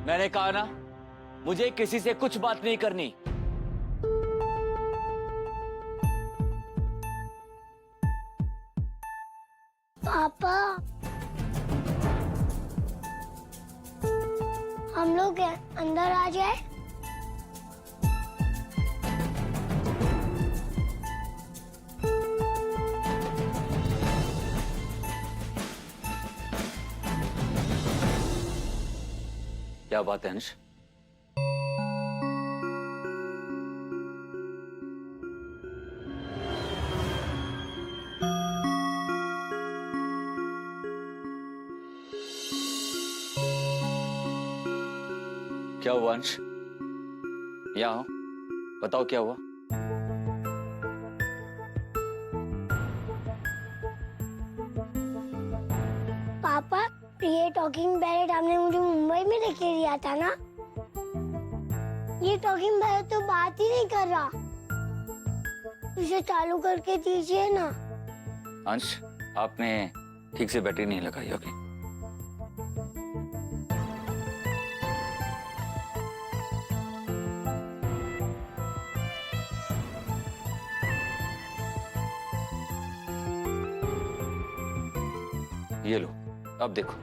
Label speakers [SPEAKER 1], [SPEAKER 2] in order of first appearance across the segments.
[SPEAKER 1] मैंने कहा ना, मुझे किसी से कुछ बात नहीं करनी।
[SPEAKER 2] पापा, हम लोग अंदर आ जाए?
[SPEAKER 1] क्या बात है अंश? क्या हुआ अंश? यहाँ हो, बताओ क्या हुआ?
[SPEAKER 2] पापा, ये टॉकिंग पैरेट आपने मुझे मुंबई में लेके दिया था ना? ये टॉकिंग पैरेट तो बात ही नहीं कर रहा। इसे चालू करके दीजिए ना।
[SPEAKER 1] अंश, आपने ठीक से बैटरी नहीं लगाई होगी। ये लो, अब देखो।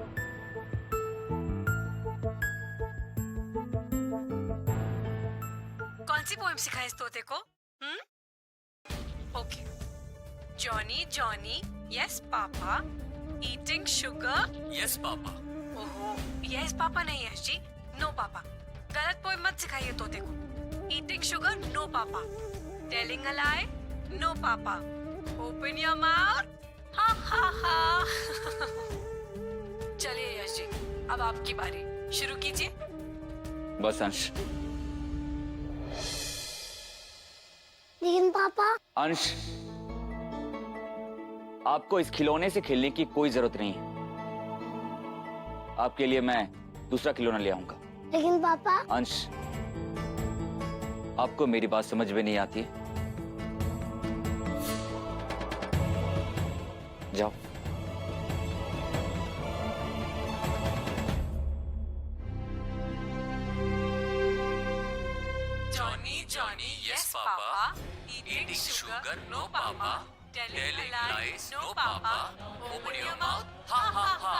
[SPEAKER 3] कौन सी पोएम सिखाई इस तोते को? Okay. Johnny Johnny, yes papa. Eating sugar,
[SPEAKER 1] yes papa.
[SPEAKER 3] ओहो, यस पापा नहीं यश जी, नो पापा। गलत पोएम मत सिखाइए तोते को। Eating sugar, no papa. Telling a lie, no papa. Open your mouth, ha ha हा। चलिए यश जी, अब आपकी बारी, शुरू कीजिए।
[SPEAKER 1] बस अंश।
[SPEAKER 2] लेकिन पापा।
[SPEAKER 1] अंश, आपको इस खिलौने से खेलने की कोई जरूरत नहीं है। आपके लिए मैं दूसरा खिलौना ले आऊंगा।
[SPEAKER 2] लेकिन पापा।
[SPEAKER 1] अंश, आपको मेरी बात समझ में नहीं आती? जाओ।
[SPEAKER 3] Johnny Johnny, yes papa. Eating sugar, no papa. Telling lies, no papa. Open your mouth, ha ha हा।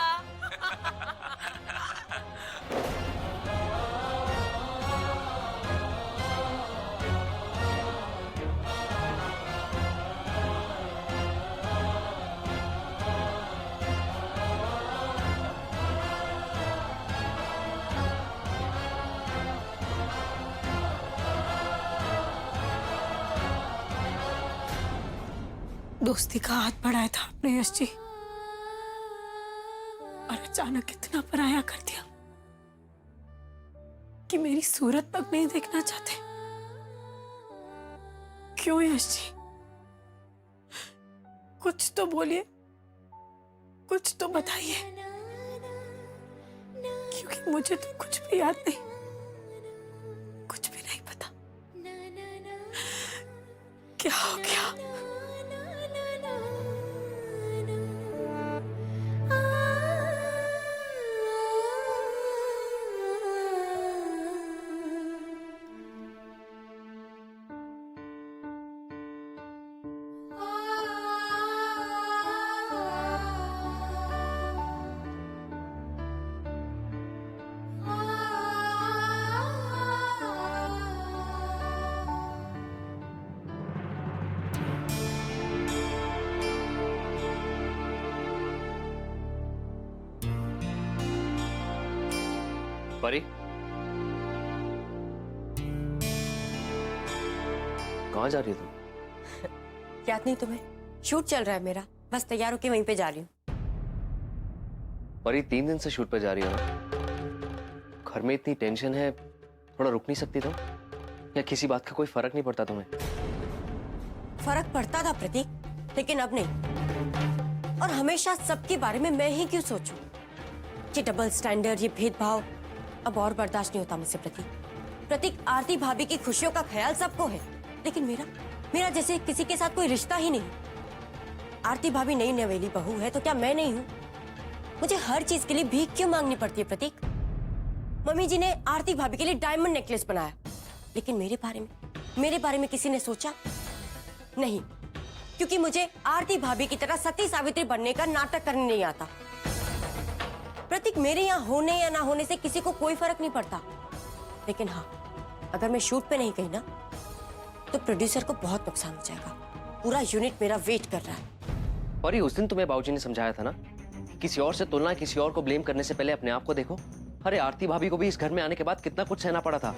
[SPEAKER 4] दोस्ती का हाथ बढ़ाया था आपने यश जी, और अचानक इतना पराया कर दिया कि मेरी सूरत तक नहीं देखना चाहते। क्यों यश जी? कुछ तो बोलिए, कुछ तो बताइए, क्योंकि मुझे तो कुछ भी याद नहीं, कुछ भी नहीं पता। क्या हो गया?
[SPEAKER 5] परी, कहाँ जा रही है तुम?
[SPEAKER 6] याद नहीं तुम्हें? शूट चल रहा है मेरा, बस तैयार होके वहीं पे जा रही हूँ।
[SPEAKER 5] परी, 3 दिन से शूट पे जा रही हो ना? घर में इतनी टेंशन है, थोड़ा रुक नहीं सकती तुम? या किसी बात का कोई फर्क नहीं पड़ता तुम्हें?
[SPEAKER 6] फर्क पड़ता था प्रतीक, लेकिन अब नहीं। और हमेशा सबके बारे में मैं ही क्यों सोचूं? ये डबल स्टैंडर्ड, ये भेदभाव अब और बर्दाश्त नहीं होता मुझसे प्रतीक। प्रतीक, आरती भाभी की खुशियों का ख्याल सबको है, लेकिन मेरा जैसे किसी के साथ कोई रिश्ता ही नहीं। आरती भाभी नई नवेली बहू है तो क्या मैं नहीं हूँ? मुझे हर चीज के लिए भीख क्यों मांगनी पड़ती है प्रतीक? मम्मी जी ने आरती भाभी के लिए डायमंड नेकलेस बनाया, लेकिन मेरे बारे में किसी ने सोचा नहीं, क्योंकि मुझे आरती भाभी की तरह सती सावित्री बनने का नाटक करने नहीं आता। प्रतीक, मेरे यहाँ होने या ना होने से किसी को कोई फर्क नहीं पड़ता, लेकिन हाँ, अगर मैं शूट पे नहीं गई ना तो प्रोड्यूसर को बहुत नुकसान हो जाएगा। पूरा यूनिट मेरा वेट कर रहा है।
[SPEAKER 5] और ये उस दिन तुम्हें बाबूजी ने समझाया था ना, किसी और से तुलना, किसी और को ब्लेम करने से पहले अपने आप को देखो। अरे आरती भाभी को भी इस घर में आने के बाद कितना कुछ सहना पड़ा था,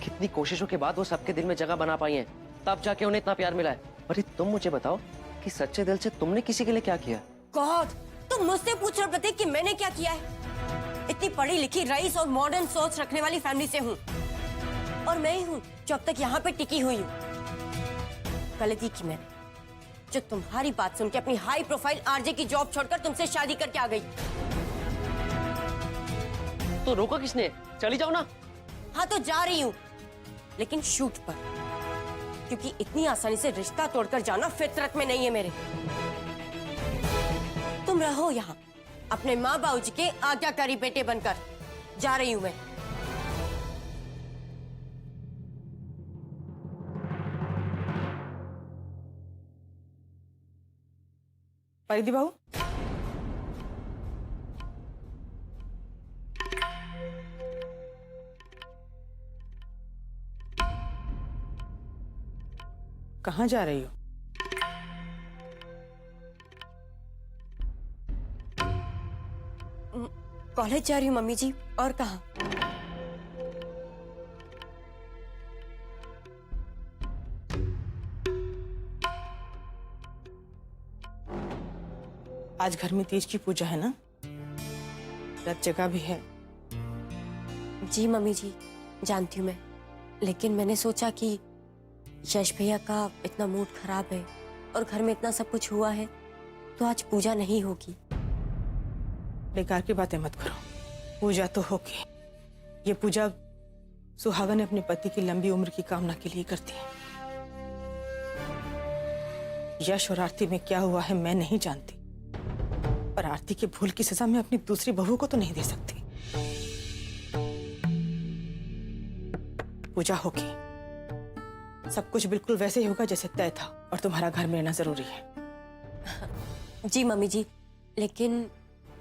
[SPEAKER 5] कितनी कोशिशों के बाद वो सबके दिल में जगह बना पाई हैं, तब जाके उन्हें इतना प्यार मिला है। अरे तुम मुझे बताओ कि सच्चे दिल से तुमने किसी के लिए क्या किया?
[SPEAKER 6] गॉड, तुम मुझसे पूछ रहे हो प्रतीक कि मैंने क्या किया है? इतनी पढ़ी लिखी, रईस और मॉडर्न सोच रखने वाली फैमिली से हूँ, और मैं ही हूँ जो अब तक यहाँ पे टिकी हुई हूँ। गलती की मैंने, जो तुम्हारी बात सुन के अपनी हाई प्रोफाइल आरजे की जॉब छोड़कर तुमसे शादी करके आ गई।
[SPEAKER 5] तो रोका किसने? चली जाओ ना।
[SPEAKER 6] हाँ तो जा रही हूँ, लेकिन शूट पर, क्योंकि इतनी आसानी से रिश्ता तोड़कर जाना फितरत में नहीं है मेरे। तुम रहो यहाँ अपने माँ बाबूजी के आज्ञाकारी बेटे बनकर। जा रही हूँ मैं।
[SPEAKER 4] परिधि बहू, कहाँ जा रही हो?
[SPEAKER 6] कॉलेज जा रही हूँ मम्मी जी, और कहाँ?
[SPEAKER 4] आज घर में तीज की पूजा है ना, रथ जगह भी है।
[SPEAKER 6] जी मम्मी जी, जानती हूँ मैं, लेकिन मैंने सोचा कि यश भैया का इतना मूड खराब है और घर में इतना सब कुछ हुआ है, तो आज पूजा नहीं होगी।
[SPEAKER 4] बेकार की बातें मत करो, पूजा तो होगी। ये पूजा सुहागन अपने पति की लंबी उम्र की कामना के लिए करती है। यश और आरती में क्या हुआ है मैं नहीं जानती, पर आरती के भूल की सजा मैं अपनी दूसरी बहू को तो नहीं दे सकती। पूजा होगी, सब कुछ बिल्कुल वैसे ही होगा जैसे तय था, और तुम्हारा घर में रहना जरूरी है।
[SPEAKER 6] जी मम्मी जी, लेकिन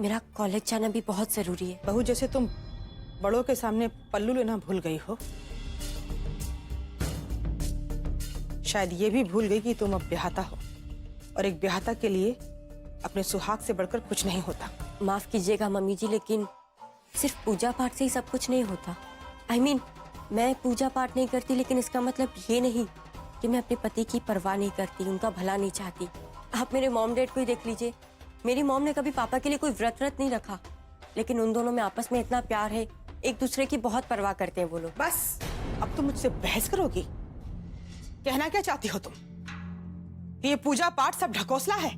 [SPEAKER 6] मेरा कॉलेज जाना भी बहुत जरूरी है।
[SPEAKER 4] बहू, जैसे तुम बड़ों के सामने पल्लू लेना भूल गई हो, शायद ये भी भूल गई कि तुम अब ब्याहता हो, और एक ब्याहता के लिए अपने सुहाग से बढ़कर कुछ नहीं होता।
[SPEAKER 6] माफ कीजिएगा मम्मी जी, लेकिन सिर्फ पूजा पाठ से ही सब कुछ नहीं होता। I mean, मैं पूजा पाठ नहीं करती, लेकिन इसका मतलब ये नहीं कि मैं अपने पति की परवाह नहीं करती, उनका भला नहीं चाहती। आप मेरे मॉम डैड को ही देख लीजिए, मेरी मॉम ने कभी पापा के लिए कोई व्रत नहीं रखा, लेकिन उन दोनों में आपस में इतना प्यार है, एक दूसरे की बहुत परवाह करते हैं वो लोग।
[SPEAKER 4] बस, अब तुम मुझसे बहस करोगी? कहना क्या चाहती हो तुम? ये पूजा पाठ सब ढकोसला है?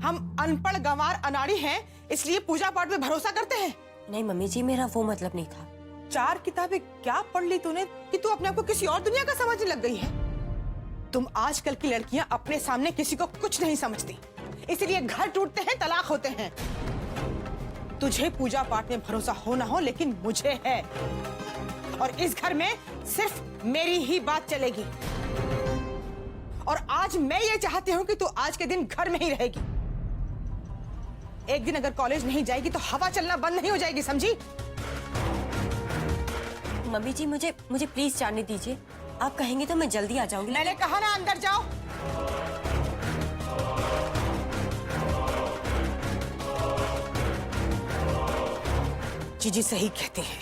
[SPEAKER 4] हम अनपढ़ गंवार अनाड़ी हैं, इसलिए पूजा पाठ में भरोसा करते हैं?
[SPEAKER 6] नहीं मम्मी जी, मेरा वो मतलब नहीं था।
[SPEAKER 4] 4 किताबें क्या पढ़ ली तूने कि तू अपने आप को किसी और दुनिया का समझने लग गई है? तुम आजकल की लड़कियां अपने सामने किसी को कुछ नहीं समझती, इसीलिए घर टूटते हैं, तलाक होते हैं। तुझे पूजा पाठ में भरोसा हो ना हो, लेकिन मुझे है, और इस घर में सिर्फ मेरी ही बात चलेगी। और आज मैं ये चाहती हूँ कि तू आज के दिन घर में ही रहेगी। एक दिन अगर कॉलेज नहीं जाएगी तो हवा चलना बंद नहीं हो जाएगी, समझी?
[SPEAKER 6] मम्मी जी, मुझे प्लीज जाने दीजिए, आप कहेंगे तो मैं जल्दी आ जाऊंगी।
[SPEAKER 4] मैंने कहा ना, अंदर जाओ। जीजी सही कहते हैं,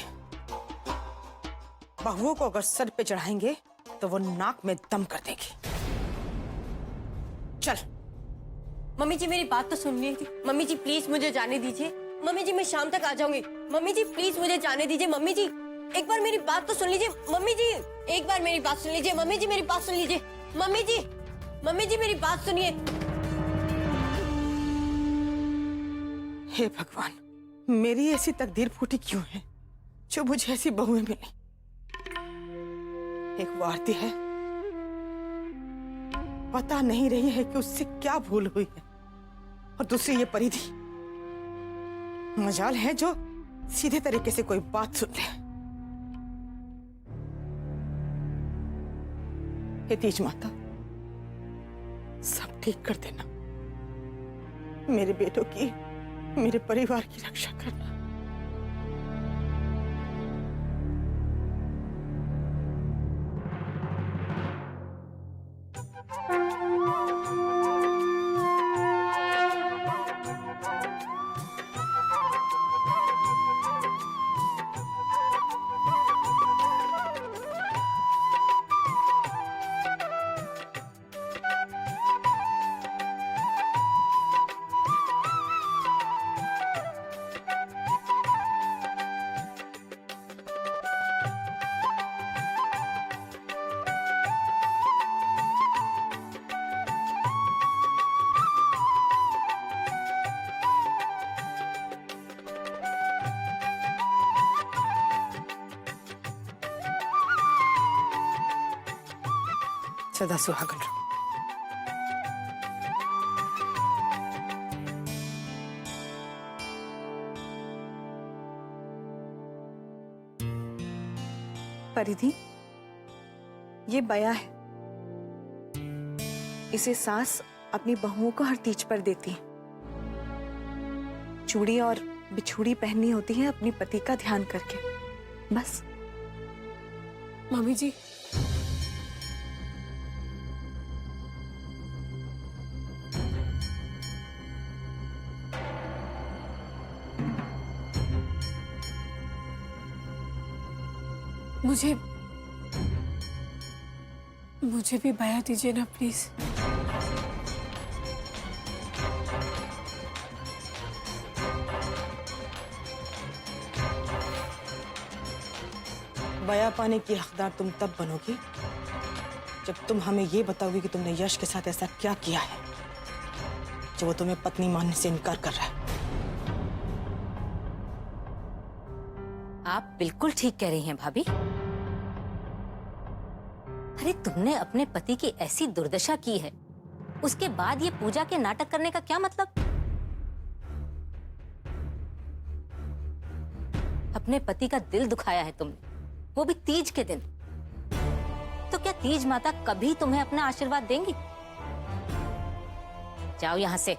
[SPEAKER 4] बहुओं को अगर सर पे चढ़ाएंगे तो वो नाक में दम कर देगी। चल।
[SPEAKER 6] मम्मी जी, मेरी बात तो सुन लीजिए। मम्मी जी प्लीज मुझे जाने दीजिए। मम्मी जी, मैं शाम तक आ जाऊंगी। मम्मी जी प्लीज मुझे जाने दीजिए। मम्मी जी एक बार मेरी बात तो सुन लीजिए। मम्मी जी एक बार मेरी बात सुन लीजिए। मम्मी जी मेरी बात सुन लीजिए। मम्मी जी मेरी बात सुनिए।
[SPEAKER 4] हे भगवान, मेरी ऐसी तकदीर फूटी क्यों है जो मुझे ऐसी बहुएं मिली? एक वो आरती है, पता नहीं रही है कि उससे क्या भूल हुई है, और दूसरी ये परिधि। मजाल है जो सीधे तरीके से कोई बात सुन ले। हे तीज माता, सब ठीक कर देना। मेरे बेटों की, मेरे परिवार की रक्षा करना। सदा सुहागन रहो।
[SPEAKER 7] परिधि, ये बया है। इसे सास अपनी बहुओं को हर तीज पर देती है। चूड़ी और बिछुड़ी पहननी होती है अपनी पति का ध्यान करके, बस।
[SPEAKER 3] मम्मी जी, मुझे भी बया दीजिए ना प्लीज।
[SPEAKER 4] बया पाने की हकदार तुम तब बनोगी जब तुम हमें ये बताओगी कि तुमने यश के साथ ऐसा क्या किया है जो वो तुम्हें पत्नी मानने से इनकार कर रहा है।
[SPEAKER 8] आप बिल्कुल ठीक कह रही हैं भाभी। अरे तुमने अपने पति की ऐसी दुर्दशा की है, उसके बाद ये पूजा के नाटक करने का क्या मतलब? अपने पति का दिल दुखाया है तुमने, वो भी तीज के दिन। तो क्या तीज माता कभी तुम्हें अपना आशीर्वाद देंगी? जाओ यहां से।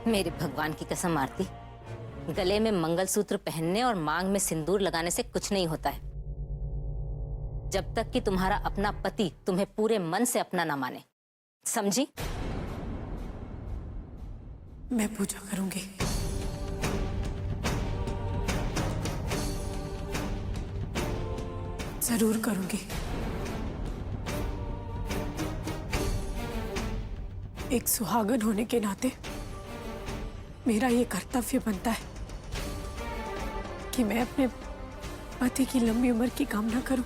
[SPEAKER 8] मेरे भगवान की कसम आरती, गले में मंगलसूत्र पहनने और मांग में सिंदूर लगाने से कुछ नहीं होता है, जब तक कि तुम्हारा अपना पति तुम्हें पूरे मन से अपना ना माने, समझी?
[SPEAKER 3] मैं पूजा करूंगी। जरूर करूंगी। एक सुहागन होने के नाते मेरा ये कर्तव्य बनता है कि मैं अपने पति की लंबी उम्र की कामना करूं,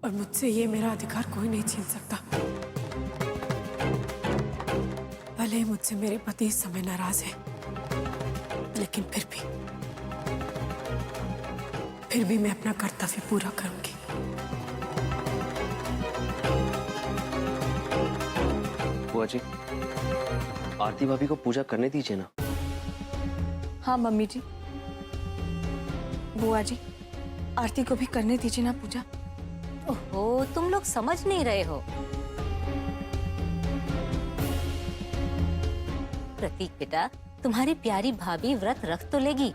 [SPEAKER 3] और मुझसे ये मेरा अधिकार कोई नहीं छीन सकता। भले ही मुझसे मेरे पति इस समय नाराज है, लेकिन फिर भी मैं अपना कर्तव्य पूरा करूंगी।
[SPEAKER 5] बुआ जी, आरती भाभी को पूजा करने दीजिए ना।
[SPEAKER 7] हाँ मम्मी जी, बुआ जी, आरती को भी करने दीजिए ना पूजा।
[SPEAKER 8] ओहो, तुम लोग समझ नहीं रहे हो। प्रतीक बेटा, तुम्हारी प्यारी भाभी व्रत रख तो लेगी,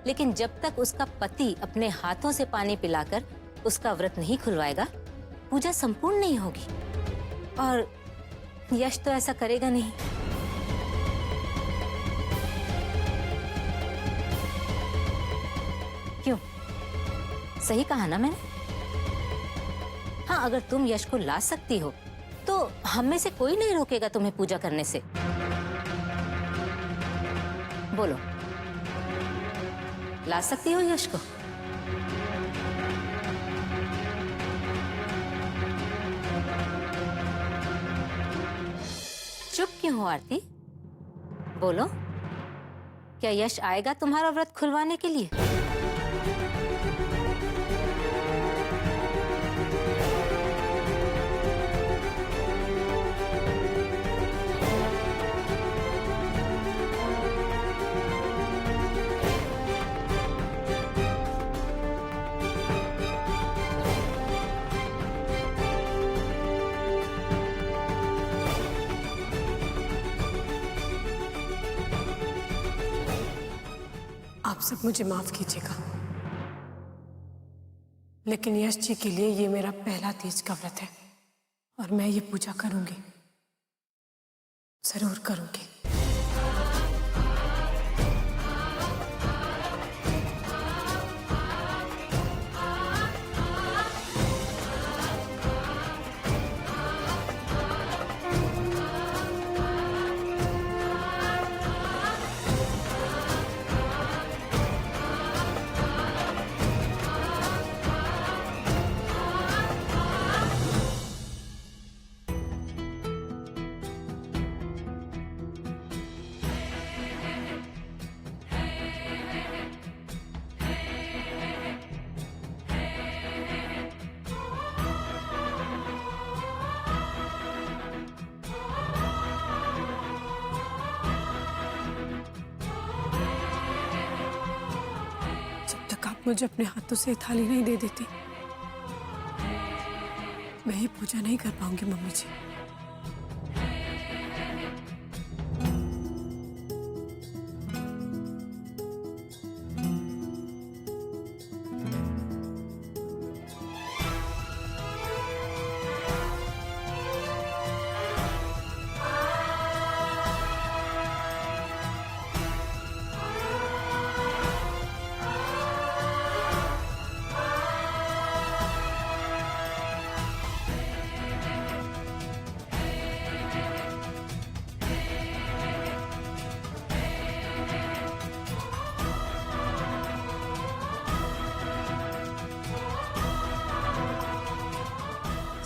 [SPEAKER 8] लेकिन जब तक उसका पति अपने हाथों से पानी पिलाकर उसका व्रत नहीं खुलवाएगा, पूजा संपूर्ण नहीं होगी। और यश तो ऐसा करेगा नहीं। क्यों? सही कहा ना मैंने? हाँ, अगर तुम यश को ला सकती हो तो हम में से कोई नहीं रोकेगा तुम्हें पूजा करने से। बोलो, ला सकती हो यश को? चुप क्यों हो आरती? बोलो, क्या यश आएगा तुम्हारा व्रत खुलवाने के लिए?
[SPEAKER 3] आप सब मुझे माफ कीजिएगा, लेकिन यश जी के लिए ये मेरा पहला तीज का व्रत है और मैं ये पूजा करूंगी, जरूर करूंगी। मुझे अपने हाथों से थाली नहीं दे देती, मैं ये पूजा नहीं कर पाऊंगी मम्मी जी।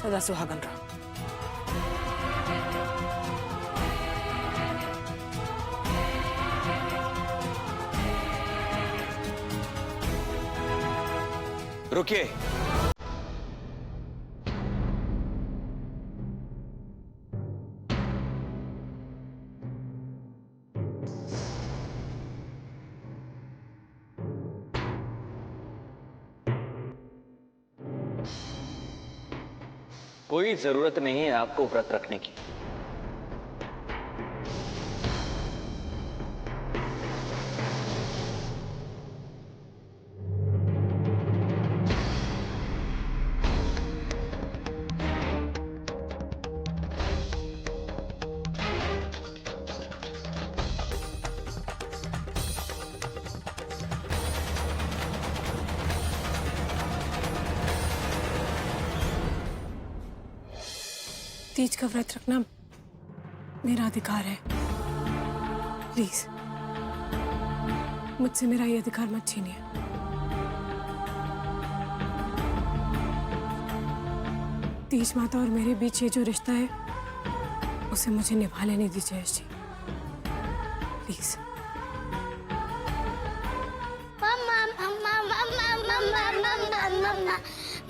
[SPEAKER 4] सदा सुहागन रहो।
[SPEAKER 1] रुकिए। कोई जरूरत नहीं है आपको व्रत रखने की।
[SPEAKER 3] तीज का व्रत रखना मेरा अधिकार है, प्लीज मुझसे मेरा ये अधिकार मत छीनिए। तीज माता और मेरे बीच ये जो रिश्ता है उसे मुझे निभा लेने दीजिए यश जी, प्लीज।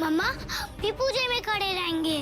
[SPEAKER 2] मम्मा भी पूजे में खड़े रहेंगे।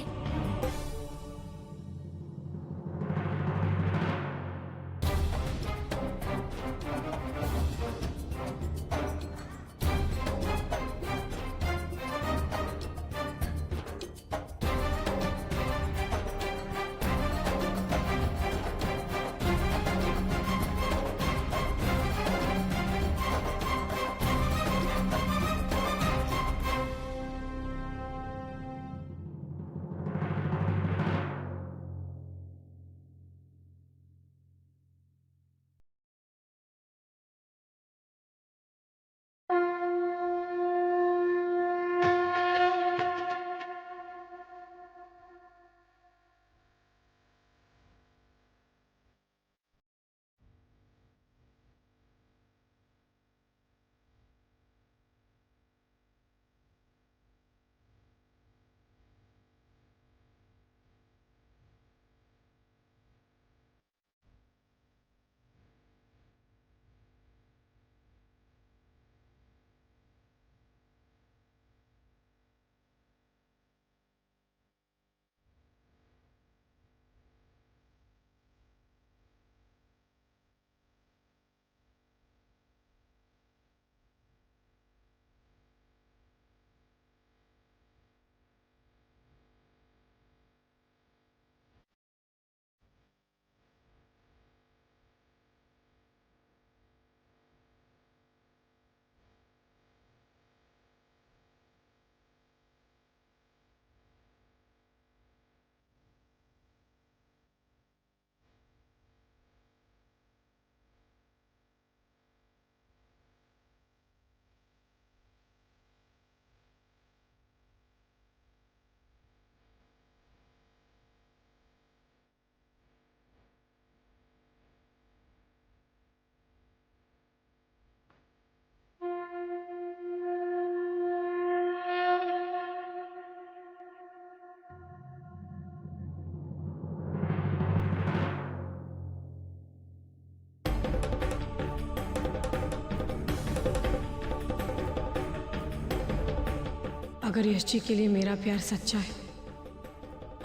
[SPEAKER 3] अगर यश जी के लिए मेरा प्यार सच्चा है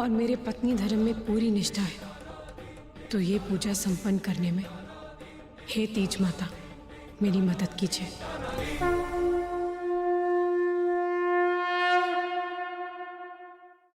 [SPEAKER 3] और मेरे पत्नी धर्म में पूरी निष्ठा है तो ये पूजा संपन्न करने में हे तीज माता मेरी मदद कीजिए।